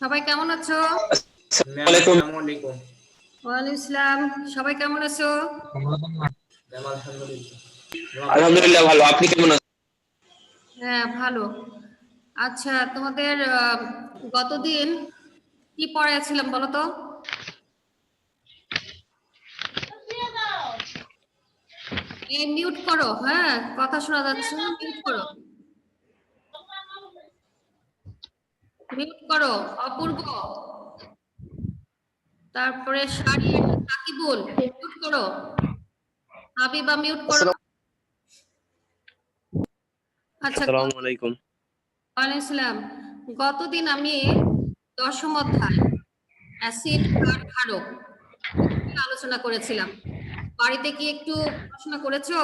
সবাই কেমন আছো? আসসালামু আলাইকুম। ওয়ালাইকুম আসসালাম। সবাই কেমন আছো? আলহামদুলিল্লাহ ভালো। আপনি কেমন আছেন? হ্যাঁ, ভালো। আচ্ছা, তোমাদের গতদিন কি পড়াইছিলাম বলো তো? এই মিউট করো, হ্যাঁ, কথা শোনা যাচ্ছে না, মিউট করো। মিউট করো, অপূর্ব। তারপরে শারিন, সাকিবুল, মিউট করো। হাবিবা মিউট করো। আচ্ছা, আসসালামু আলাইকুম। ওয়ালাইকুম আসসালাম। গতদিন আমি দশম অধ্যায় অ্যাসিড আর ক্ষারক নিয়ে আলোচনা করেছিলাম। বাড়িতে কি একটু পড়াশোনা করেছো?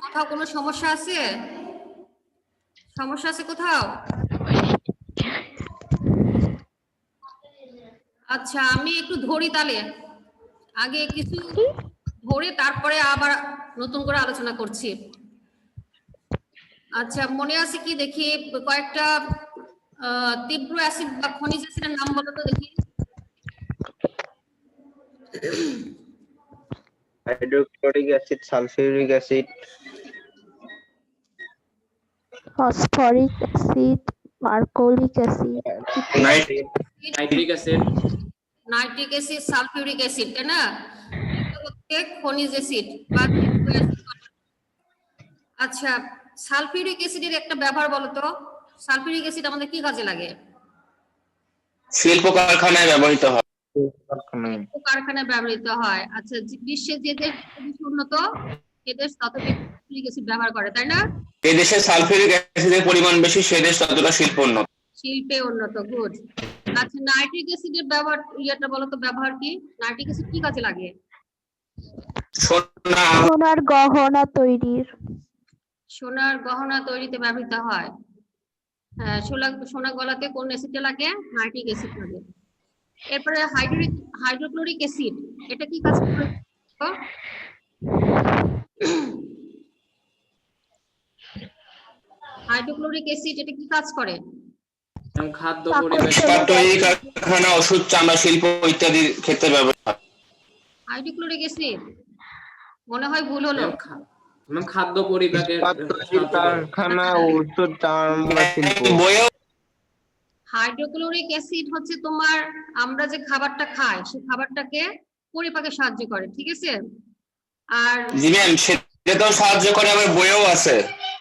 কোথাও কোনো সমস্যা আছে? সমস্যা আছে কোথাও? আচ্ছা, আমি একটু ধরি তাহলে, আগে কিছু ধরে তারপরে আবার নতুন করে আলোচনা করছি। আচ্ছা, মনে আছে কি দেখি কয়েকটা তীব্র অ্যাসিড বা খনিজ অ্যাসিডের নাম বলো তো দেখি। Hydrochloric acid, sulphuric acid, phosphoric acid, মার্কোলিক acid, nitric acid, nitric acid, sulphuric acid, তাই না? এটা হচ্ছে খনিজ অ্যাসিড বা তীব্র অ্যাসিড। আচ্ছা, সালফিউরিক অ্যাসিডের একটা ব্যবহার বলো তো। সালফিউরিক অ্যাসিড আমাদের কি কাজে লাগে? শিল্প কারখানায় ব্যবহৃত হয়। কারখানায় ব্যবহৃত হয়। আচ্ছা, বিশ্বের যে দেশ বেশি উন্নত সে দেশ তত বেশি সালফিউরিক অ্যাসিড ব্যবহার করে, তাই না? যে দেশে সালফিউরিক অ্যাসিডের পরিমাণ বেশি সে দেশ ততটা শিল্প উন্নত। শিল্পে উন্নত, গুড। আচ্ছা, নাইট্রিক অ্যাসিডের ব্যবহার ইয়েটা বলো তো, ব্যবহার কি? নাইট্রিক অ্যাসিড কি কাজে লাগে? সোনার গহনা তৈরির। সোনার গহনা তৈরিতে ব্যবহৃত হয়। হ্যাঁ, সোনা গলাতে কোন অ্যাসিডটা লাগে? নাইট্রিক অ্যাসিড লাগে। এরপরে হাইড্রোক্লোরিক অ্যাসিড, এটা কি কাজ করে? হাইড্রোক্লোরিক অ্যাসিড এটা কি কাজ করে? খাদ্য পরিবেশ, তৈরি কারখানা, ওষুধ, চামড়া শিল্প ইত্যাদির ক্ষেত্রে ব্যবহৃত হয়। হাইড্রোক্লোরিক অ্যাসিড মনে হয় ভুল হলো। খাদ্য পরিপাকের কারখানা, ওষুধ, চামড়া শিল্প। হাইড্রোক্লোরিক অ্যাসিড হচ্ছে তোমার আমরা যে খাবারটা খাই সেই খাবারটাকে পরিপাকে সাহায্য করে, ঠিক আছে? আর জি ম্যাম, সেটাও সাহায্য করে, আবার বইও আছে।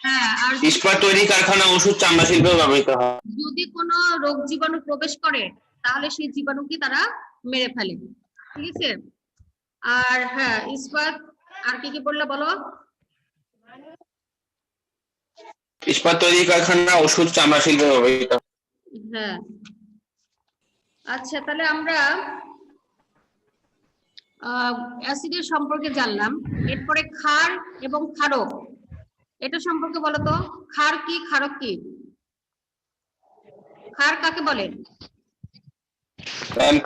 হ্যাঁ, আর ইস্পাত তৈরি কারখানা, ওষুধ, চামড়া শিল্পেও ব্যবহৃত হয়। যদি কোনো রোগ জীবাণু প্রবেশ করে তাহলে সেই জীবাণুকে তারা মেরে ফেলে, ঠিক আছে? আর হ্যাঁ, ইস্পাত আর কি কি বললে বলো? ইস্পাত তৈরি কারখানা, ওষুধ, চামড়া শিল্পে ব্যবহৃত হয়। হ্যাঁ। আচ্ছা, তাহলে আমরা অ্যাসিডের সম্পর্কে জানলাম। এরপরে ক্ষার এবং ক্ষারক, এটা সম্পর্কে বলো তো। ক্ষার কি, ক্ষারক কি? ক্ষার কাকে বলে?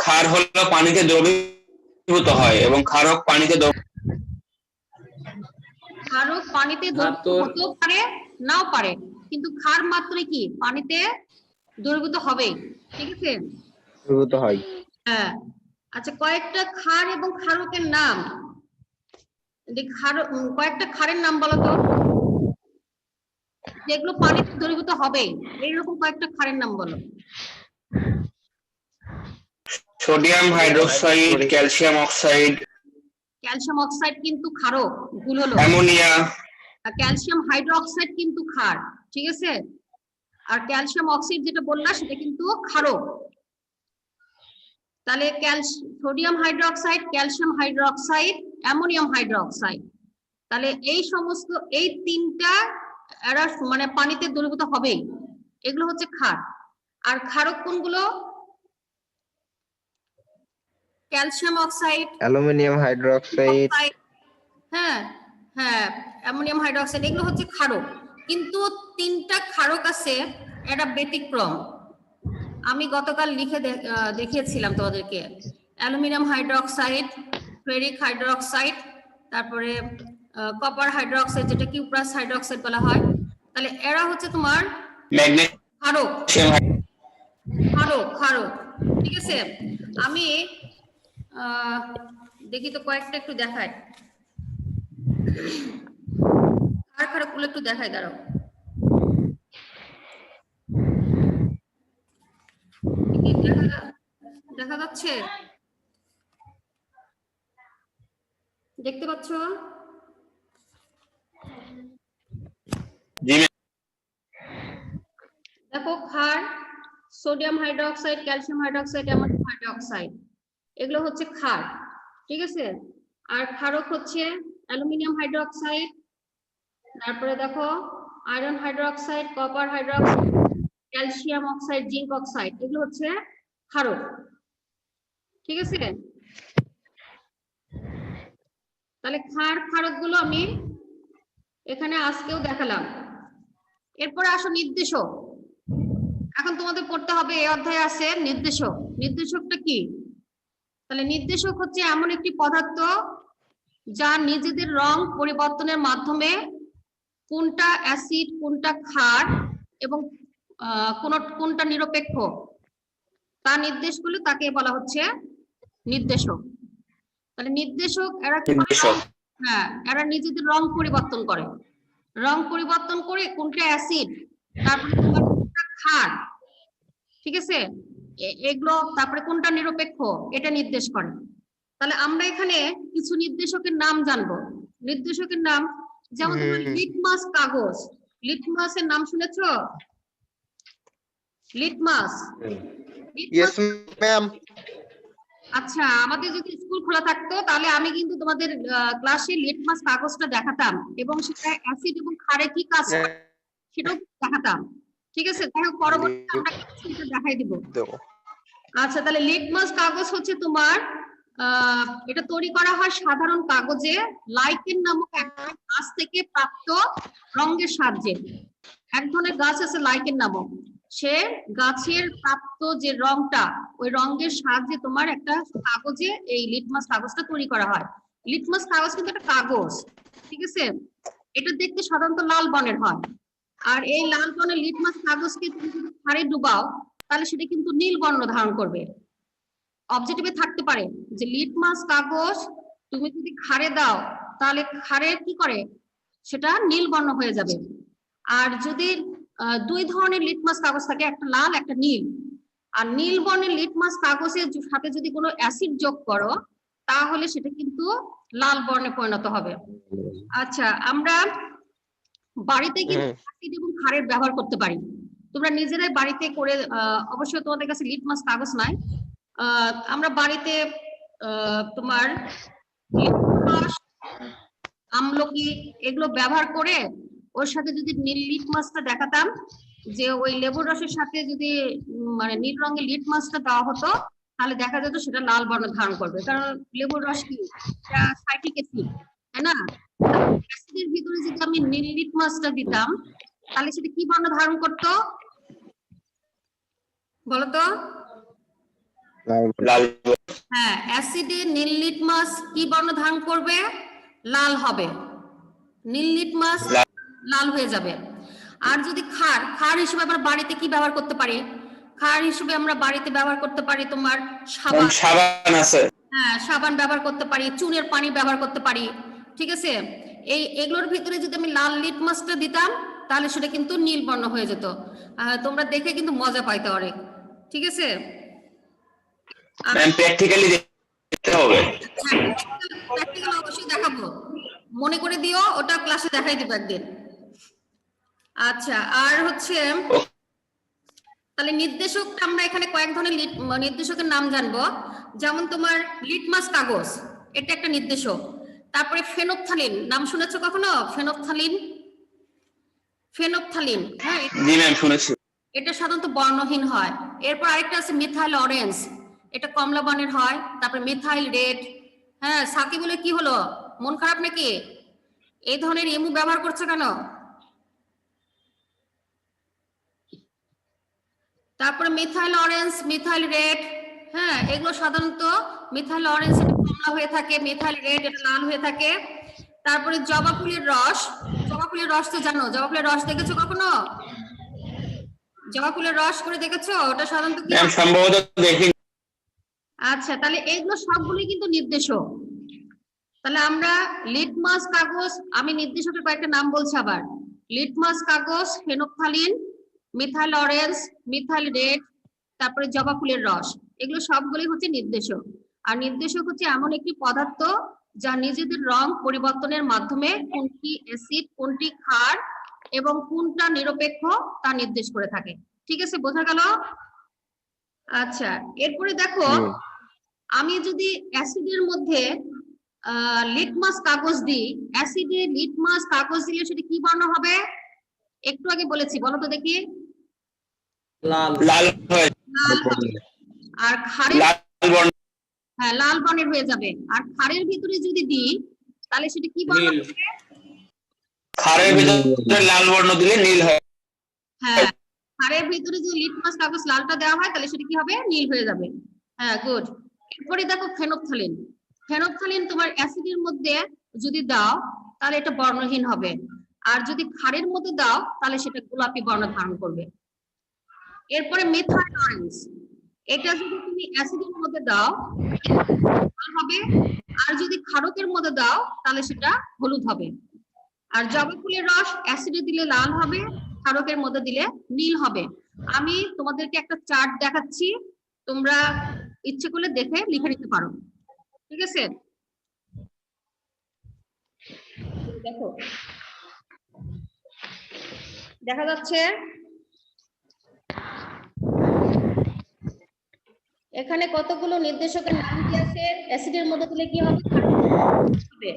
ক্ষার হলো পানিতে দ্রবীভূত হয় এবং ক্ষারক পানিতে ক্ষারক পানিতে দ্রবীভূত হতেও পারে, নাও পারে, কিন্তু ক্ষার মাত্রই কি পানিতে দ্রবীভূত হবে, ঠিক আছে? দ্রবীভূত হয়। হ্যাঁ। আচ্ছা, কয়েকটা ক্ষার এবং ক্ষারকের নাম, কয়েকটা ক্ষারের নাম বলো তো, যেগুলো পানিতে দ্রবীভূত হবে, এইরকম কয়েকটা ক্ষারের নাম বলো। Sodium hydroxide, calcium oxide. Calcium oxide কিন্তু ক্ষারক, ভুল হলো। অ্যামোনিয়া। ক্যালসিয়াম হাইড্রোক্সাইড কিন্তু ক্ষার, ঠিক আছে? আর ক্যালসিয়াম অক্সাইড যেটা বললা সেটা কিন্তু ক্ষারক। তাহলে sodium hydroxide, calcium hydroxide, ammonium hydroxide, তাহলে এই সমস্ত এই তিনটা এরা মানে পানিতে দ্রবীভূত হবেই, এগুলো হচ্ছে ক্ষার। আর ক্ষারক কোনগুলো? ক্যালসিয়াম অক্সাইড, অ্যালুমিনিয়াম হাইড্রোক্সাইড, হ্যাঁ হ্যাঁ, অ্যামোনিয়াম হাইড্রোক্সাইড, এগুলো হচ্ছে ক্ষারক। কিন্তু তিনটা ক্ষারক আছে, এটা ব্যতিক্রম। আমি গতকাল লিখে দেখিয়েছিলাম তোমাদেরকে। অ্যালুমিনিয়াম হাইড্রোক্সাইড, ফেরিক হাইড্রোক্সাইড, তারপরে কপার হাইড্রোক্সাইড যেটা কিউপ্রাস হাইড্রোক্সাইড বলা হয়। তাহলে এরা হচ্ছে তোমার ম্যাগনেসিয়াম ক্ষারক ক্ষারক ক্ষারক ঠিক আছে। আমি দেখি তো কয়েকটা একটু দেখাই, ক্ষারক গুলো একটু দেখাই, দাঁড়াও। কি দেখা যাচ্ছে, দেখতে পাচ্ছ? জি ম্যাম। দেখো, ক্ষার, sodium hydroxide, calcium hydroxide, ammonium hydroxide, এগুলো হচ্ছে ক্ষার, ঠিক আছে। আর ক্ষারক হচ্ছে অ্যালুমিনিয়াম হাইড্রোক্সাইড, তারপরে দেখো iron hydroxide, copper hydroxide, calcium oxide, zinc oxide, এগুলো হচ্ছে ক্ষারক, ঠিক আছে। তাহলে ক্ষারক গুলো আমি এখানে আজকেও দেখালাম। এরপরে আসো নির্দেশক। এখন তোমাদের পড়তে হবে, এই অধ্যায়ে আছে নির্দেশক। নির্দেশকটা কি? তাহলে নির্দেশক হচ্ছে এমন একটি পদার্থ যা নিজেদের রং পরিবর্তনের মাধ্যমে কোনটা অ্যাসিড, কোনটা ক্ষার এবং কোনটা নিরপেক্ষ তা নির্দেশ করলে তাকে বলা হচ্ছে নির্দেশক। তাহলে নির্দেশক এরা কি করে? হ্যাঁ, এরা নিজেদের রং পরিবর্তন করে, রং পরিবর্তন করে কোনটা অ্যাসিড, তারপরে কোনটা ক্ষার, ঠিক আছে, এগুলো, তারপরে কোনটা নিরপেক্ষ, এটা নির্দেশ করে। তাহলে আমরা এখানে কিছু নির্দেশকের নাম জানবো। নির্দেশকের নাম যেমন লিটমাস কাগজ, লিটমাসের নাম শুনেছো? Litmus, yes ma'am. আচ্ছা, আমাদের যদি স্কুল খোলা থাকতো তাহলে আমি কিন্তু তোমাদের ক্লাসে লিটমাস কাগজটা দেখাতাম এবং সেটা অ্যাসিড এবং ক্ষারে কি কাজ করে সেটাও দেখাতাম, ঠিক আছে। তাহলে পরবর্তীতে আমরা সেটা দেখাই দিব। আচ্ছা, তাহলে লিটমাস কাগজ হচ্ছে তোমার এটা তৈরি করা হয় সাধারণ কাগজে লাইকেন নামক এক গাছ থেকে প্রাপ্ত রঙের সাহায্যে। এক ধরনের গাছ আছে লাইকেন নামক, সে গাছের প্রাপ্ত যে রংটা, ওই রঙের সাহায্যে তোমার একটা কাগজে এই লিটমাস কাগজটা তৈরি করা হয়। লিটমাস কাগজ কিন্তু একটা কাগজ, ঠিক আছে। এটা দেখতে সাধারণত লাল বর্ণের হয়, আর এই লাল বর্ণের লিটমাস কাগজকে তুমি যদি ক্ষারে ডুবাও তাহলে সেটা কিন্তু নীল বর্ণ ধারণ করবে। অবজেক্টিভে থাকতে পারে যে লিটমাস কাগজ তুমি যদি ক্ষারে দাও তাহলে ক্ষারে কি করে, সেটা নীল বর্ণ হয়ে যাবে। আর যদি দুই ধরনের লিটমাস কাগজ থাকে, একটা লাল একটা নীল, আর নীল বর্ণের লিটমাস কাগজের সাথে যদি কোনো অ্যাসিড যোগ করো তাহলে সেটা কিন্তু লাল বর্ণে পরিণত হবে। আচ্ছা, আমরা বাড়িতে কিন্তু অ্যাসিড এবং ক্ষারের ব্যবহার করতে পারি, তোমরা নিজেরাই বাড়িতে করে, অবশ্যই তোমাদের কাছে লিটমাস কাগজ নাই, আমরা বাড়িতে তোমার আমলকি এগুলো ব্যবহার করে ওর সাথে যদি নীল লিটমাসটা দেখাতাম, যে ওই লেবুর রসের সাথে যদি মানে নীল রঙের লিটমাসটা দেওয়া হতো তাহলে দেখা যেত সেটা লাল বর্ণ ধারণ করবে, কারণ লেবুর রস কি সাইট্রিক অ্যাসিড, তাই না? অ্যাসিডের ভিতরে যদি আমি নীল লিটমাসটা দিতাম তাহলে সেটা কি বর্ণ ধারণ করতো বলতো? হ্যাঁ, অ্যাসিডে নীল লিটমাস কি বর্ণ ধারণ করবে? লাল হবে, নীল লিটমাস লাল হয়ে যাবে। আর যদি ক্ষার, ক্ষার হিসেবে আমরা বাড়িতে কি ব্যবহার করতে পারি? ক্ষার হিসেবে আমরা বাড়িতে ব্যবহার করতে পারি তোমার সাবান আছে, হ্যাঁ সাবান ব্যবহার করতে পারি, চুনের পানি ব্যবহার করতে পারি, ঠিক আছে। এগুলোর ভিতরে যদি আমি লাল লিটমাসটা দিতাম তাহলে সেটা কিন্তু নীল বর্ণ হয়ে যেত। তোমরা দেখে কিন্তু মজা পাইতে অনেক, ঠিক আছে। প্র্যাকটিক্যালি দেখতে হবে, প্র্যাকটিক্যাল অবশ্যই দেখাবো, মনে করে দিও, ওটা ক্লাসে দেখাই দিব একদিন। আচ্ছা, আর হচ্ছে তাহলে নির্দেশক আমরা এখানে কয়েক ধরনের নির্দেশকের নাম জানবো। যেমন তোমার লিটমাস কাগজ, এটা একটা নির্দেশক। তারপরে ফেনপথ্যালিন, নাম শুনেছো কখনো? ফেনপথ্যালিন, ফেনপথ্যালিন, হ্যাঁ জি ম্যাম শুনেছি। এটা সাধারণত বর্ণহীন হয়। এরপর আরেকটা আছে মিথাইল অরেঞ্জ, এটা কমলা বর্ণের হয়। তারপরে মিথাইল রেড, হ্যাঁ। সাকিবুলের কি হলো, মন খারাপ নাকি? এই ধরনের ইমু ব্যবহার করছো কেন? তারপরে মিথাইল অরেঞ্জ, মিথাইল রেড, হ্যাঁ, এগুলো সাধারণত মিথাইল অরেঞ্জ এটা কমলা হয়ে থাকে, মিথাইল রেড এটা লাল হয়ে থাকে। তারপরে জবা ফুলের রস, জবা ফুলের রস তো জানো, জবা ফুলের রস দেখেছো কখনো? জবা ফুলের রস করে দেখেছো? ওটা সাধারণত কি ম্যাম হয়? সম্ভবত দেখি। আচ্ছা, তাহলে এইগুলো সবগুলোই কিন্তু নির্দেশক। তাহলে আমরা লিটমাস কাগজ, আমি নির্দেশকের কয়েকটা নাম বলছি আবার। লিটমাস কাগজ, ফেনোকথালিন, মিথাইল অরেঞ্জ, মিথাইল রেড, তারপরে জবা ফুলের রস, এগুলো সবগুলোই হচ্ছে নির্দেশক। আর নির্দেশক হচ্ছে এমন একটি পদার্থ যা নিজেদের রং পরিবর্তনের মাধ্যমে কোনটি অ্যাসিড, কোনটি ক্ষার এবং কোনটা নিরপেক্ষ তা নির্দেশ করে থাকে। ঠিক আছে, বোঝা গেল? আচ্ছা, এরপরে দেখো, আমি যদি অ্যাসিডের মধ্যে লিটমাস কাগজ দিই, অ্যাসিডে লিটমাস কাগজ দিলে সেটা কি বর্ণ হবে? একটু আগে বলেছি, বলো তো দেখি। লাল লাল হয়ে লাল হবে। আর ক্ষারের, লাল বর্ণ হ্যাঁ লাল বর্ণের হয়ে যাবে। আর ক্ষারের ভিতরে যদি দিই তাহলে সেটা কি বর্ণ নীল। হবে? ক্ষারের ভিতরে লাল বর্ণ দিলে নীল হয়। হ্যাঁ, ক্ষারের ভিতরে যদি লিটমাস কাগজ লালটা দেওয়া হয় তাহলে সেটা কি হবে? নীল হয়ে যাবে। হ্যাঁ, গুড। এরপরে দেখো ফেনোকথালিন। ফেনোকথালিন তোমার অ্যাসিডের মধ্যে যদি দাও তাহলে এটা বর্ণহীন হবে, আর যদি ক্ষারের মধ্যে দাও তাহলে সেটা গোলাপি বর্ণ ধারণ করবে। এরপরে মিথাইল অরেঞ্জ, এটা যদি তুমি অ্যাসিডের মধ্যে দাও লাল হবে, আর যদি ক্ষারকের মধ্যে দাও তাহলে সেটা হলুদ হবে। আর জবা ফুলের রস অ্যাসিডে দিলে লাল হবে, ক্ষারকের মধ্যে দিলে নীল হবে। আমি তোমাদেরকে একটা চার্ট দেখাচ্ছি, তোমরা ইচ্ছে করলে দেখে লিখে নিতে পারো। ঠিক আছে, দেখো দেখা যাচ্ছে এখানে কতগুলো নির্দেশকের নাম কি আছে। অ্যাসিডের মধ্যে দিলে কি হবে? হবে।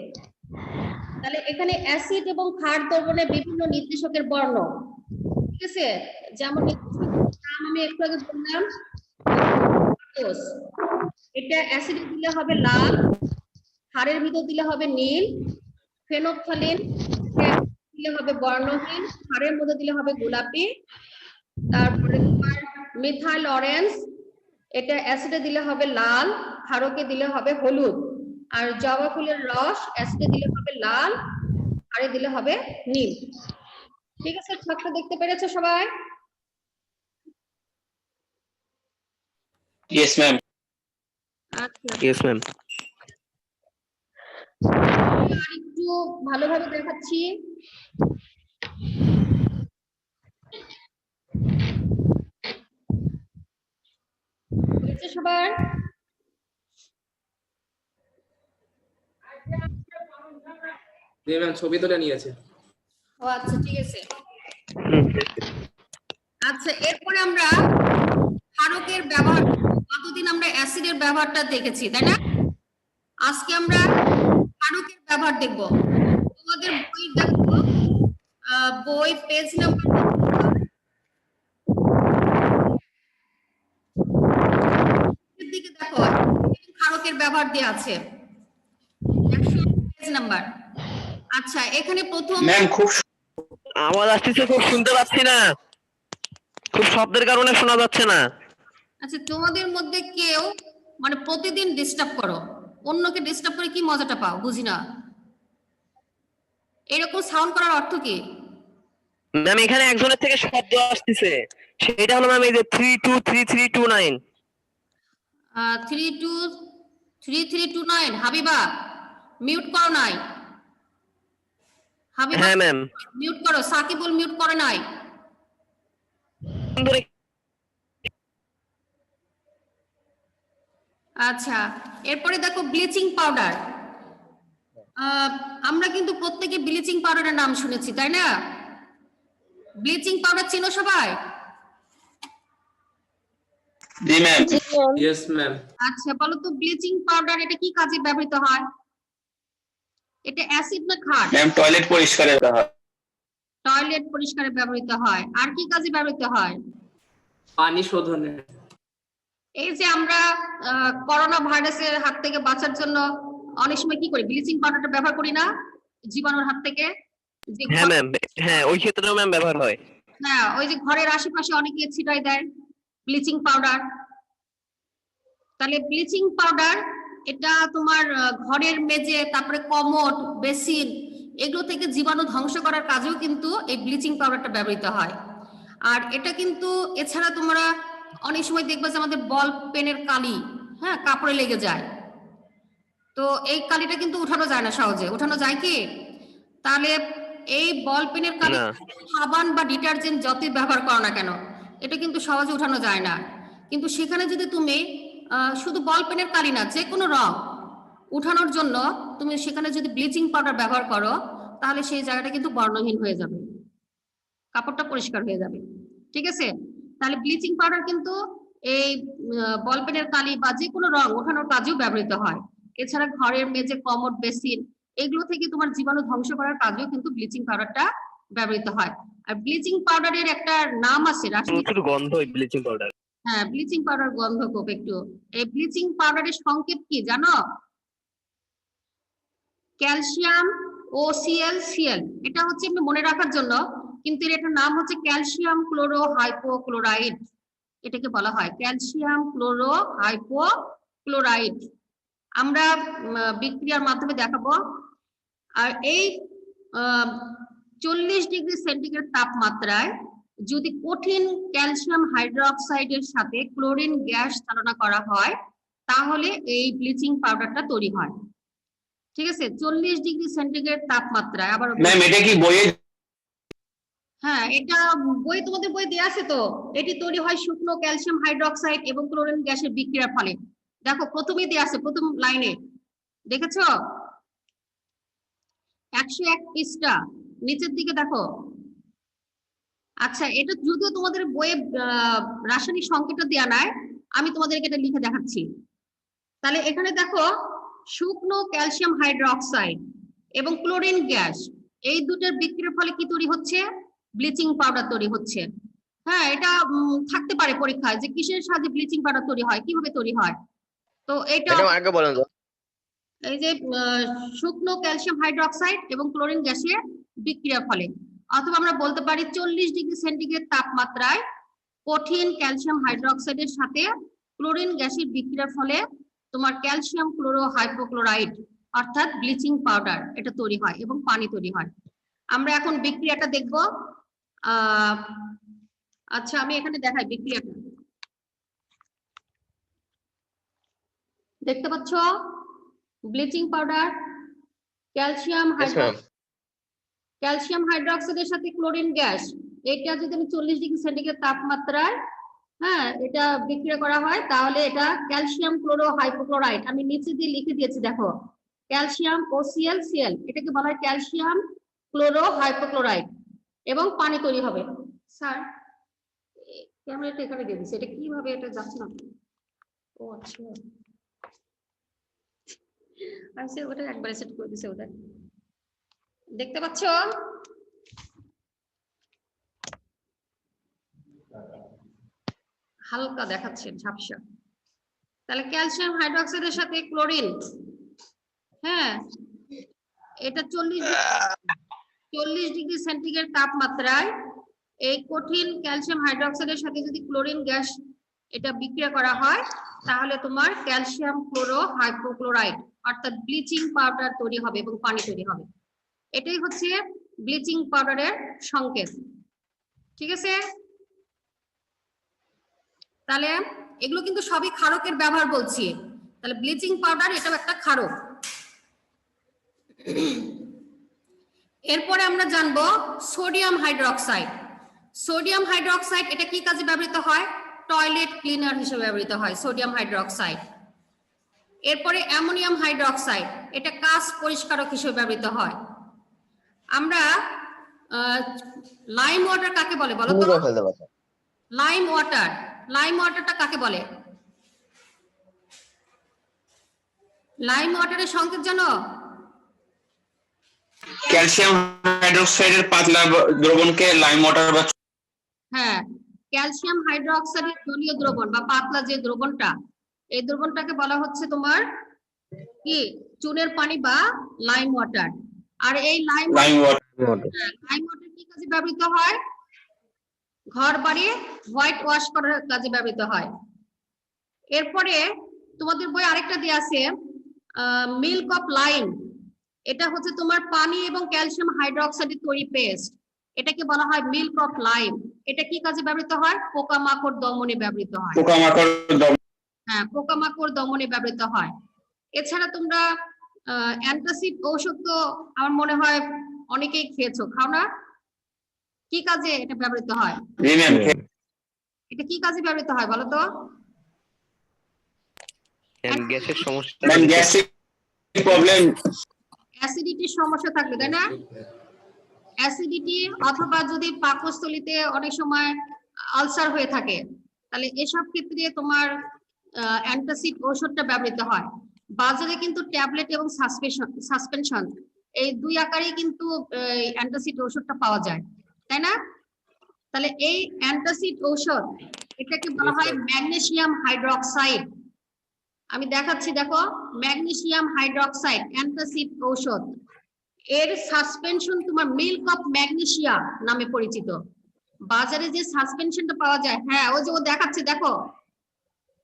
তাহলে এখানে অ্যাসিড এবং ক্ষার দ্রবণে বিভিন্ন নির্দেশকের বর্ণ, ঠিক আছে? যেমন নাম আমি একটু আগে বললাম, এটা অ্যাসিডে দিলে হবে লাল, ক্ষারের ভিতর দিলে হবে নীল, ফেনোকথালিন দিলে হবে বর্ণহীন, ক্ষারের মধ্যে দিলে হবে গোলাপি, তারপরে তোমার মিথাইল অরেঞ্জ, এটা অ্যাসিডে দিলে হবে লাল, ক্ষারকে দিলে হবে হলুদ, আর জবা ফুলের রস অ্যাসিডে দিলে হবে লাল, ক্ষারে দিলে হবে নীল। ঠিক আছে, ছকটা দেখতে পেরেছো সবাই? Yes ma'am. আচ্ছা, ইয়েস ম্যাম। আর একটু ভালোভাবে দেখাচ্ছি। বুঝেছো সবার? জি ম্যাম, ছবি তুলে নিয়েছে। ও আচ্ছা, ঠিক আছে। আচ্ছা, এরপরে আমরা ক্ষারকের ব্যবহার, গতদিন আমরা অ্যাসিডের ব্যবহারটা দেখেছি তাই না? আজকে আমরা ক্ষারকের ব্যবহার দেখব। তোমাদের বই দেখো, বই পেজ নাম্বার দিকে দেখো, ক্ষারকের ব্যবহার দেওয়া আছে 100 পেজ নাম্বার। আচ্ছা, এখানে প্রথম ম্যাম খুব আওয়াজ আসতেছে, খুব শুনতে পাচ্ছি না, খুব শব্দের কারণে শোনা যাচ্ছে না। আচ্ছা, তোমাদের মধ্যে কেউ মানে প্রতিদিন ডিস্টার্ব করো, অন্যকে ডিস্টার্ব করে কি মজাটা পাও বুঝি না। এরকম সাউন্ড করার অর্থ কি? ম্যাম এখানে একজনের থেকে শব্দ আসতেছে, সেটা হলো ম্যাম এই যে 323329। 323329 হাবিবা মিউট করো নাই? হাবিবা হ্যাঁ ম্যাম। মিউট করো। সাকিবুল মিউট করে নাই? আচ্ছা, এরপরে দেখো ব্লিচিং পাউডার। আমরা কিন্তু প্রত্যেকে ব্লিচিং পাউডারের নাম শুনেছি তাই না? ব্লিচিং পাউডার চিনো সবাই? জি ম্যাম। Yes ma'am. আচ্ছা, বলো তো ব্লিচিং পাউডার এটা কি কাজে ব্যবহৃত হয়? এটা অ্যাসিড না ক্ষার? ম্যাম টয়লেট পরিষ্কারের করা হয়। টয়লেট পরিষ্কারে ব্যবহৃত হয়। আর কি কাজে ব্যবহৃত হয়? পানি শোধনে। এই যে আমরা করোনা ভাইরাসের হাত থেকে বাঁচার জন্য অনেক সময় কি করি, ব্লিচিং পাউডারটা ব্যবহার করি না জীবাণুর হাত থেকে? যে হ্যাঁ ম্যাম, হ্যাঁ ওই ক্ষেত্রেও ম্যাম ব্যবহার হয়। হ্যাঁ, ওই যে ঘরের আশেপাশে অনেকে ছিটাই দেয় ব্লিচিং পাউডার। তাহলে ব্লিচিং পাউডার এটা তোমার ঘরের মেঝে, তারপরে কমোড, বেসিন, এগুলো থেকে জীবাণু ধ্বংস করার কাজেও কিন্তু এই ব্লিচিং পাউডারটা ব্যবহৃত হয়। আর এটা কিন্তু এছাড়া তোমরা অনেক সময় দেখবে যে আমাদের বল পেনের কালি, হ্যাঁ, কাপড়ে লেগে যায়, তো এই কালিটা কিন্তু উঠানো যায় না সহজে। উঠানো যায় কি? তাহলে এই বল পেনের কালি না। সাবান বা ডিটারজেন্ট যতই ব্যবহার করো না কেন, এটা কিন্তু সহজে উঠানো যায় না। কিন্তু সেখানে যদি তুমি শুধু বল পেনের কালি না, যে কোনো রং উঠানোর জন্য তুমি সেখানে যদি ব্লিচিং পাউডার ব্যবহার করো, তাহলে সেই জায়গাটা কিন্তু বর্ণহীন হয়ে যাবে, কাপড়টা পরিষ্কার হয়ে যাবে। ঠিক আছে? তাহলে ব্লিচিং পাউডার কিন্তু এই বল পেনের কালি বা যে কোনো রং ওঠানোর কাজেও ব্যবহৃত হয়। এছাড়া ঘরের মেঝে, কমোড, বেসিন এগুলো থেকে তোমার জীবাণু ধ্বংস করার কাজেও কিন্তু ব্লিচিং পাউডারটা ব্যবহৃত হয়। আর ব্লিচিং পাউডারের একটা নাম আছে, রাসায়নিক। প্রচুর গন্ধ ওই ব্লিচিং পাউডার। হ্যাঁ, ব্লিচিং পাউডার গন্ধ খুব একটু। এই ব্লিচিং পাউডারের সংকেত কি জানো? ক্যালসিয়াম OCl Cl, এটা হচ্ছে এমনি মনে রাখার জন্য, কিন্তু এটার নাম হচ্ছে ক্যালসিয়াম ক্লোরো হাইপোক্লোরাইড। এটাকে বলা হয় ক্যালসিয়াম ক্লোরো হাইপোক্লোরাইড। আমরা বিক্রিয়ার মাধ্যমে দেখাবো। আর এই 40 ডিগ্রি সেন্টিগ্রেড তাপমাত্রায় যদি কঠিন ক্যালসিয়াম হাইড্রোক্সাইডের সাথে ক্লোরিন গ্যাস চালনা করা হয়, তাহলে এই ব্লিচিং পাউডারটা তৈরি হয়। ঠিক আছে? 40 ডিগ্রি সেন্টিগ্রেড তাপমাত্রায়। আবার ম্যাম এটা কি বইয়ে? হ্যাঁ, এটা বই, তোমাদের বই দেয়া আছে তো। এটি তৈরি হয় শুকনো ক্যালসিয়াম হাইড্রোক্সাইড এবং ক্লোরিন গ্যাসের বিক্রিয়ার ফলে। দেখো প্রথমেই দেয়া আছে, প্রথম লাইনে দেখেছো 101 পৃষ্ঠা, নিচের দিকে দেখো। আচ্ছা, এটা যদিও তোমাদের বইয়ে রাসায়নিক সংকেতটা দেয়া নাই, আমি তোমাদেরকে এটা লিখে দেখাচ্ছি। তাহলে এখানে দেখো শুকনো ক্যালসিয়াম হাইড্রোক্সাইড এবং ক্লোরিন গ্যাস, এই দুটোর বিক্রিয়ার ফলে কি তৈরি হচ্ছে? ব্লিচিং পাউডার তৈরি হচ্ছে। হ্যাঁ, এটা থাকতে পারে পরীক্ষায় যে কিসের সাহায্যে ব্লিচিং পাউডার তৈরি হয়, কিভাবে তৈরি হয়। তো এটা ম্যাডাম আগে বলেন তো। এই যে শুকনো ক্যালসিয়াম হাইড্রোক্সাইড এবং ক্লোরিন গ্যাসের বিক্রিয়ার ফলে, অথবা আমরা বলতে পারি 40 ডিগ্রি সেন্টিগ্রেড তাপমাত্রায় কঠিন ক্যালসিয়াম হাইড্রোক্সাইডের সাথে ক্লোরিন গ্যাসের বিক্রিয়ার ফলে তোমার ক্যালসিয়াম ক্লোরো হাইপোক্লোরাইড অর্থাৎ ব্লিচিং পাউডার এটা তৈরি হয় এবং পানি তৈরি হয়। আমরা এখন বিক্রিয়াটা দেখব। আচ্ছা, আমি এখানে দেখাই বিক্রিয়াটা। দেখতে পাচ্ছ ব্লিচিং পাউডার, ক্যালসিয়াম হাইড্রোক্সাইডের সাথে ক্লোরিন গ্যাস, এটা যদি আমি 40 ডিগ্রি সেন্টিগ্রেড তাপমাত্রায়, হ্যাঁ, এটা বিক্রিয়া করা হয়, তাহলে এটা ক্যালসিয়াম ক্লোরো হাইপোক্লোরাইড। আমি নিচে দিয়ে লিখে দিয়েছি, দেখো ক্যালসিয়াম OCl Cl, এটাকে বলা হয় ক্যালসিয়াম ক্লোরো হাইপোক্লোরাইড এবং পানি তৈরি হবে। স্যার ক্যামেরাটা এখানে দিয়ে দিচ্ছি, এটা কিভাবে এটা যাচ্ছে না? ও আচ্ছা, আচ্ছা, ওটা একবারে সেট করে দিছে ওটা। দেখতে পাচ্ছ? হালকা দেখাচ্ছে, ঝাপসা। তাহলে ক্যালসিয়াম হাইড্রোক্সাইডের সাথে ক্লোরিন, হ্যাঁ, এটা 40 ডিগ্রি সেন্টিগ্রেড তাপমাত্রায় এই কঠিন ক্যালসিয়াম হাইড্রোক্সাইডের সাথে যদি ক্লোরিন গ্যাস এটা বিক্রিয়া করা হয়, তাহলে তোমার ক্যালসিয়াম ক্লোরো হাইপোক্লোরাইড অর্থাৎ ব্লিচিং পাউডার তৈরি হবে এবং পানি তৈরি হবে। এটাই হচ্ছে ব্লিচিং পাউডারের সংকেত। ঠিক আছে? তাহলে এগুলো কিন্তু সবই ক্ষারকের ব্যবহার বলছি। তাহলে ব্লিচিং পাউডার এটাও একটা ক্ষারক। এরপরে আমরা জানবো সোডিয়াম হাইড্রোক্সাইড। সোডিয়াম হাইড্রোক্সাইড এটা কি কাজে ব্যবহৃত হয়? টয়লেট ক্লিনার হিসেবে ব্যবহৃত হয় সোডিয়াম হাইড্রোক্সাইড। এরপরে অ্যামোনিয়াম হাইড্রোক্সাইড, এটা কাঁচ পরিষ্কারক হিসেবে ব্যবহৃত হয়। আমরা লাইম ওয়াটার কাকে বলে বলো তো? লাইম ওয়াটারটা কাকে বলে? লাইম ওয়াটারের সংকেত জানো? ক্যালসিয়াম হাইড্রোক্সাইডের পাতলা দ্রবণকে লাইম ওয়াটার বা, হ্যাঁ, ক্যালসিয়াম হাইড্রোক্সাইডের জলীয় দ্রবণ বা পাতলা যে দ্রবণটা, এই দ্রবণটাকে বলা হচ্ছে তোমার কি? চুনের পানি বা লাইম ওয়াটার। আর এই লাইম ওয়াটার কি কাজে ব্যবহৃত হয়? ঘর বাড়ি হোয়াইট ওয়াশ করার কাজে ব্যবহৃত হয়। এরপরে তোমাদের বই আরেকটা দেয়া আছে মিল্ক অফ লাইম, এটা হচ্ছে তোমার পানি এবং ক্যালসিয়াম হাইড্রোক্সাইডের তৈরি পেস্ট। এটাকে বলা হয় মিল্ক অফ লাইম। এটা কি কাজে ব্যবহৃত হয়? পোকামাকড় দমনে ব্যবহৃত হয়। পোকামাকড় দমন। হ্যাঁ, পোকামাকড় দমনে ব্যবহৃত হয়। এছাড়া তোমরা অ্যান্টাসিড ঔষধ তো আমার মনে হয় অনেকেই খেয়েছো, খাও না? কি কাজে এটা ব্যবহৃত হয়? জি ম্যাম। এটা কি কাজে ব্যবহৃত হয় বলো তো? গ্যাসের সমস্যা ম্যাম গ্যাস্ট্রিক প্রবলেম। অ্যাসিডিটির সমস্যা থাকবে, তাই না? অ্যাসিডিটি অথবা যদি পাকস্থলীতে অনেক সময় আলসার হয়ে থাকে, তাহলে এসব ক্ষেত্রে তোমার অ্যান্টাসিড ঔষধটা ব্যবহৃত হয়। বাজারে কিন্তু ট্যাবলেট এবং সাসপেনশন এই দুই আকারেই কিন্তু অ্যান্টাসিড ঔষধটা পাওয়া যায়, তাই না? তাহলে এই অ্যান্টাসিড ঔষধ এটাকে বলা হয় ম্যাগনেসিয়াম হাইড্রোক্সাইড। আমি দেখাচ্ছি, দেখো, ম্যাগনেসিয়াম হাইড্রোক্সাইড অ্যান্টাসিড ঔষধ। এর সাসপেনশন তোমার মিল্ক অফ ম্যাগনেসিয়া নামে পরিচিত। বাজারে যে সাসপেনশনটা পাওয়া যায়, হ্যাঁ ওই যে ও দেখাচ্ছে, দেখো,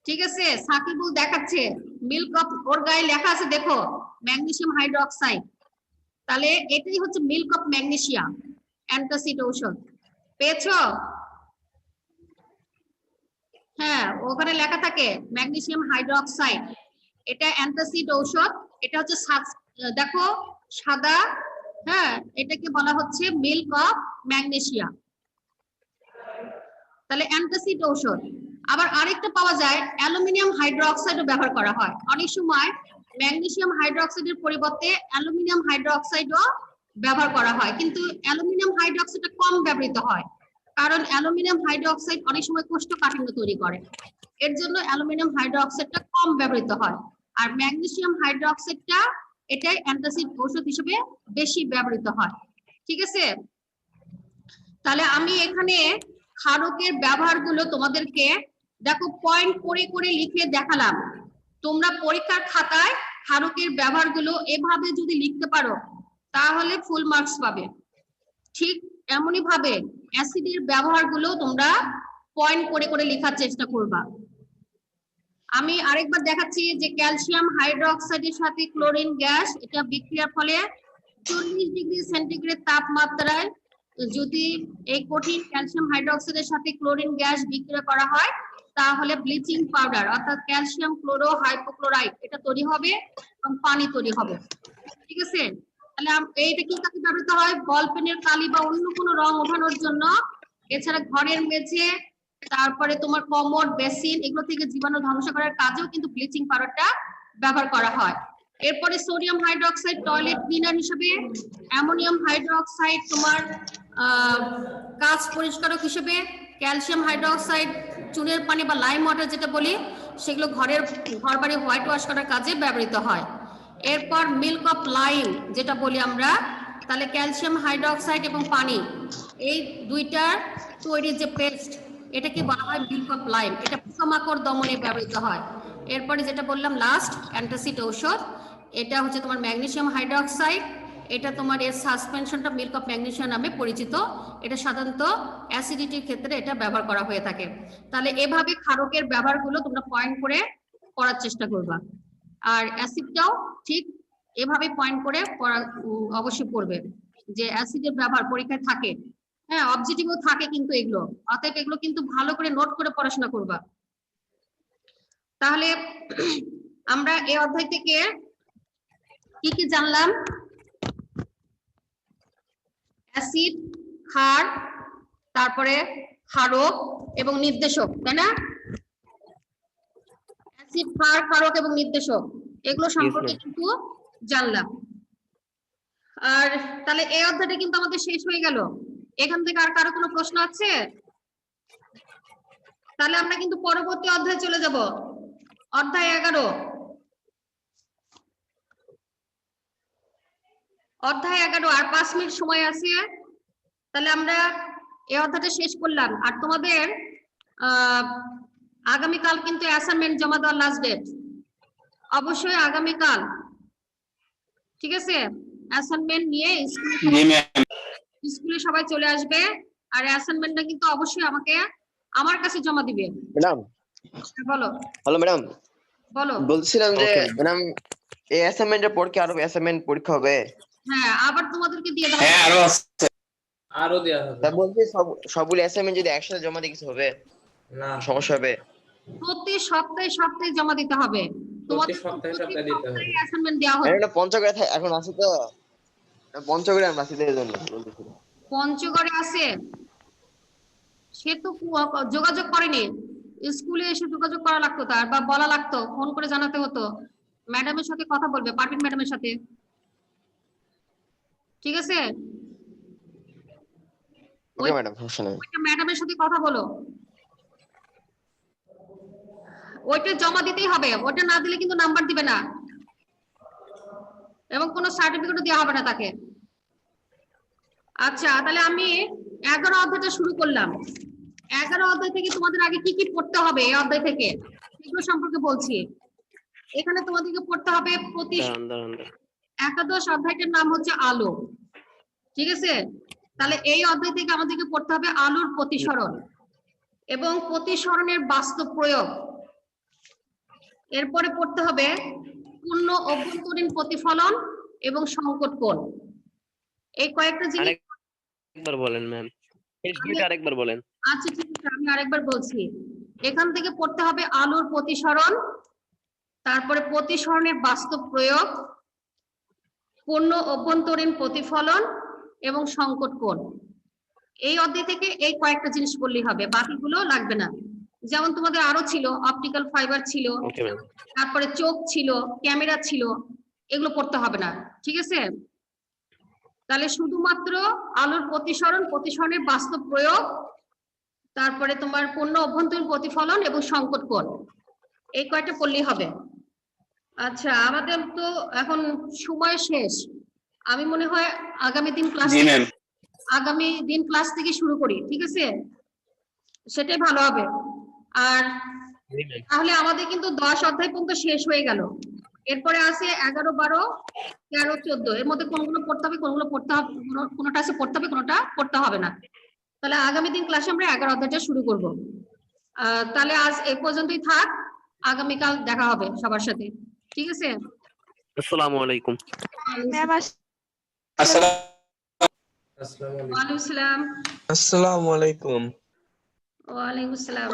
ঠিক আছে, সাকিবুল দেখাচ্ছে মিল্ক অফ, ওর গায়ে লেখা আছে দেখো ম্যাগনেসিয়াম হাইড্রোক্সাইড। তাহলে এটাই হচ্ছে মিল্ক অফ ম্যাগনেসিয়া অ্যান্টাসিড ঔষধ। পেয়েছো? হ্যাঁ, ওখানে লেখা থাকে ম্যাগনেসিয়াম হাইড্রোক্সাইড, এটা অ্যান্টাসিড ঔষধ। এটা হচ্ছে দেখো সাদা, হ্যাঁ, এটাকে বলা হচ্ছে মিল্ক অফ ম্যাগনেসিয়া। তাহলে অ্যান্টাসিড ঔষধ। আবার আরেকটা পাওয়া যায় অ্যালুমিনিয়াম হাইড্রোক্সাইডও ব্যবহার করা হয় অনেক সময়। ম্যাগনেসিয়াম হাইড্রোক্সাইডের পরিবর্তে অ্যালুমিনিয়াম হাইড্রোক্সাইডও ব্যবহার করা হয়, কিন্তু অ্যালুমিনিয়াম হাইড্রোক্সাইডটা কম ব্যবহৃত হয়, কারণ অ্যালুমিনিয়াম হাইড্রোক্সাইড অনেক সময় কোষ্ঠকাঠিন্য তৈরি করে। এর জন্য অ্যালুমিনিয়াম হাইড্রোক্সাইডটা কম ব্যবহৃত হয়। আর ম্যাগনেসিয়াম হাইড্রোক্সাইডটা এটাই অ্যান্টাসিড ঔষধ হিসেবে বেশি ব্যবহৃত হয়। ঠিক আছে? তাহলে আমি এখানে ক্ষারকের ব্যবহারগুলো তোমাদেরকে দেখো পয়েন্ট করে করে লিখে দেখালাম। তোমরা পরীক্ষার খাতায় ক্ষারকের ব্যবহারগুলো এভাবে যদি লিখতে পারো তাহলে ফুল মার্কস পাবে। ঠিক এমনই ভাবে অ্যাসিডের ব্যবহারগুলো তোমরা পয়েন্ট করে করে লেখার চেষ্টা করবা। আমি আরেকবার দেখাচ্ছি যে ক্যালসিয়াম হাইড্রোক্সাইডের সাথে ক্লোরিন গ্যাস, এটা বিক্রিয়ার ফলে 40 ডিগ্রি সেন্টিগ্রেড তাপমাত্রায় যদি এই কঠিন ক্যালসিয়াম হাইড্রোক্সাইডের সাথে ক্লোরিন গ্যাস বিক্রিয়া করা হয় তাহলে ব্লিচিং পাউডার অর্থাৎ ক্যালসিয়াম ক্লোরো হাইপোক্লোরাইড এটা তৈরি হবে এবং পানি তৈরি হবে। ঠিক আছে? তাহলে এইটা কি কাজে ব্যবহৃত হয়? বল পেনের কালি বা অন্য কোনো রং ওঠানোর জন্য। এছাড়া ঘরের মেঝে, তারপরে তোমার কমোড, বেসিন, এগুলো থেকে জীবাণু ধ্বংস করার কাজেও কিন্তু ব্লিচিং পাউডারটা ব্যবহার করা হয়। এরপরে সোডিয়াম হাইড্রোক্সাইড টয়লেট ক্লিনার হিসেবে, অ্যামোনিয়াম হাইড্রোক্সাইড তোমার কাঁচ পরিষ্কারক হিসেবে, ক্যালসিয়াম হাইড্রোক্সাইড চুনের পানি বা লাইম ওয়াটার যেটা বলি সেগুলো ঘর বাড়ি হোয়াইট ওয়াশ করার কাজে ব্যবহৃত হয়। এরপর মিল্ক অফ লাইম যেটা বলি আমরা, তাহলে ক্যালসিয়াম হাইড্রোক্সাইড এবং পানি এই দুইটার তৈরি যে পেস্ট এটাকে বলা হয় মিল্ক অফ লাইম। এটা পোকামাকড় দমনে ব্যবহৃত হয়। এরপরে যেটা বললাম লাস্ট অ্যান্টাসিড ঔষধ, এটা হচ্ছে তোমার ম্যাগনেসিয়াম হাইড্রোক্সাইড। এটা তোমার এর সাসপেনশনটা মিল্ক অফ ম্যাগনেসিয়াম নামে পরিচিত। এটা সাধারণত অ্যাসিডিটির ক্ষেত্রে এটা ব্যবহার করা হয়ে থাকে। তাহলে এভাবে ক্ষারকের ব্যবহারগুলো তোমরা পয়েন্ট করে করার চেষ্টা করবা। আর অ্যাসিডটাও ঠিক এভাবে পয়েন্ট করে অবশ্যই পড়বে যে অ্যাসিডের ব্যবহার পরীক্ষায় থাকে। হ্যাঁ, অবজেক্টিভও থাকে কিন্তু এগুলো, অতএব এগুলো কিন্তু ভালো করে নোট করে পড়াশোনা করবা। তাহলে আমরা এই অধ্যায় থেকে কি কি জানলাম? অ্যাসিড, ক্ষার, তারপরে ক্ষারক এবং নির্দেশক, তাই না? অ্যাসিড, ক্ষার, ক্ষারক এবং নির্দেশক এগুলো সম্পর্কে কিন্তু জানলাম। আর তাহলে এই অধ্যায়টা কিন্তু আমাদের শেষ হয়ে গেল। এখান থেকে আর কারো কোনো প্রশ্ন আছে? তাহলে আমরা কিন্তু পরবর্তী অধ্যায়ে চলে যাব, অধ্যায় 11। অধ্যায় 11 আর 5 মিনিট সময় আছে। তাহলে আমরা এই অধ্যায়টা শেষ করলাম। আর তোমাদের আগামীকাল কিন্তু অ্যাসাইনমেন্ট জমা দেওয়ার লাস্ট ডেট, অবশ্যই আগামীকাল। ঠিক আছে? অ্যাসাইনমেন্ট নিয়ে স্কুলে সবাই চলে আসবে। আর অ্যাসাইনমেন্টটা কিন্তু অবশ্যই আমার কাছে জমা দিবে। ম্যাডাম বলো। হ্যালো ম্যাডাম, বলো। বলছিলাম যে ম্যাডাম এই অ্যাসাইনমেন্টের পর কি আরো অ্যাসাইনমেন্ট পরীক্ষা হবে? হ্যাঁ, আবার তোমাদেরকে দিয়ে দেওয়া হ্যাঁ আরো আছে। আরো দেয়া হবে তা বলছি সবগুলো অ্যাসাইনমেন্ট যদি একসাথে জমা দিয়ে কিছু হবে না, সমস্যা হবে? প্রতি সপ্তাহে সপ্তাহে জমা দিতে হবে। প্রতি তোমাদের তো সপ্তাহে প্রতি সপ্তাহে দিতে হবে। সপ্তাহে অ্যাসাইনমেন্ট দেওয়া আর হচ্ছে। এটা পঞ্চগড়ে এখন আছে তো, পঞ্চগড়ে আমরা আছি তো এই জন্য বলতেছি। পঞ্চগড়ে আছে, সে তো যোগাযোগ করেনি, স্কুলে এসে যোগাযোগ করা লাগতো তার, বা বলা লাগতো, ফোন করে জানাতে হতো। ম্যাডামের সাথে কথা বলবে, পারভিন ম্যাডামের সাথে, ঠিক আছে? ওকে ম্যাডাম, সমস্যা নেই। ওইটা ম্যাডামের সাথে কথা বলো, ওইটা জমা দিতেই হবে, ওইটা না দিলে কিন্তু নাম্বার দিবে না এবং কোনো সার্টিফিকেটও দেওয়া হবে না তাকে। আচ্ছা, তাহলে আমি 11 অধ্যায়টা শুরু করলাম। 11 অধ্যায় থেকে তোমাদের আগে কি কি পড়তে হবে এই অধ্যায় থেকে এগুলো সম্পর্কে বলছি। এখানে তোমাদেরকে পড়তে হবে দাঁড়ান। একাদশ অধ্যায়টার নাম হচ্ছে আলো, ঠিক আছে? তাহলে এই অধ্যায় থেকে আমাদেরকে পড়তে হবে আলোর প্রতিসরণ এবং প্রতিসরণের বাস্তব প্রয়োগ। এরপরে পড়তে হবে পূর্ণ অভ্যন্তরীণ প্রতিফলন এবং সংকট কোণ। এই কয়েকটা জিনিস আরেকবার বলেন ম্যাম, শেষ দুইটা আরেকবার বলেন। আচ্ছা ঠিক আছে, আমি আরেকবার বলছি। এখান থেকে পড়তে হবে আলোর প্রতিসরণ, তারপরে প্রতিসরণের বাস্তব প্রয়োগ, পূর্ণ অভ্যন্তরীণ প্রতিফলন এবং সংকট কোণ। এই অধ্যায় থেকে এই কয়েকটা জিনিস বললেই হবে, বাকিগুলো লাগবে না। যেমন তোমাদের আরো ছিল, অপটিক্যাল ফাইবার ছিল, ওকে ম্যাম। তারপরে চোখ ছিল, ক্যামেরা ছিল, এগুলো পড়তে হবে না, ঠিক আছে? তাহলে শুধুমাত্র আলোর প্রতিসরণ, প্রতিসরণের বাস্তব প্রয়োগ, তারপরে তোমার পূর্ণ অভ্যন্তরীণ প্রতিফলন এবং সংকট কোণ, এই কয়টা পড়লেই হবে। আচ্ছা, আমাদের তো এখন সময় শেষ। আমি মনে হয় আগামী দিন ক্লাস থেকে শুরু করি, ঠিক আছে? সেটাই ভালো হবে। আর তাহলে আমাদের কিন্তু 10 অধ্যায় পর্যন্ত শেষ হয়ে গেল। এরপরে আছে 11, 12, 13, 14, এর মধ্যে কোনগুলো পড়তে হবে, কোনগুলো পড়তে হবে, কোনটা আছে পড়তে হবে, কোনটা পড়তে হবে না। তাহলে আগামী দিন ক্লাসে আমরা 11 অধ্যায়টা শুরু করব। তাহলে আজ এই পর্যন্তই থাক, আগামীকাল দেখা হবে সবার সাথে, ঠিক আছে? আসসালামু আলাইকুম। ম্যাম আসসালামু ওয়ালাইকুম আসসালাম। আসসালামু আলাইকুম। ওয়ালাইকুম আসসালাম।